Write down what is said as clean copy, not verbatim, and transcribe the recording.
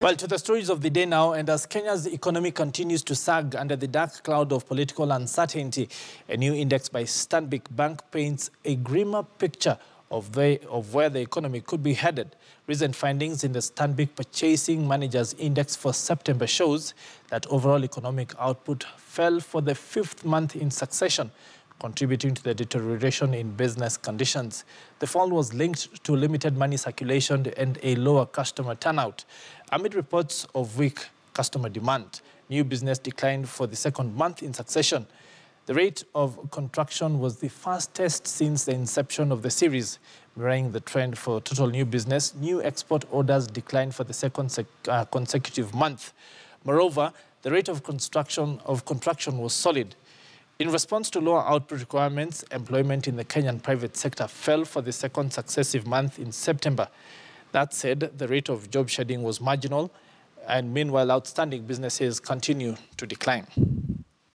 Well, to the stories of the day now, and as Kenya's economy continues to sag under the dark cloud of political uncertainty, a new index by STANBIC Bank paints a grimmer picture of where the economy could be headed. Recent findings in the STANBIC Purchasing Managers Index for September shows that overall economic output fell for the fifth month in succession, contributing to the deterioration in business conditions. The fall was linked to limited money circulation and a lower customer turnout. Amid reports of weak customer demand, new business declined for the second month in succession. The rate of contraction was the fastest since the inception of the series. Mirroring the trend for total new business, new export orders declined for the second consecutive month. Moreover, the rate of contraction was solid. In response to lower output requirements, employment in the Kenyan private sector fell for the second successive month in September. That said, the rate of job shedding was marginal, and meanwhile, outstanding businesses continue to decline.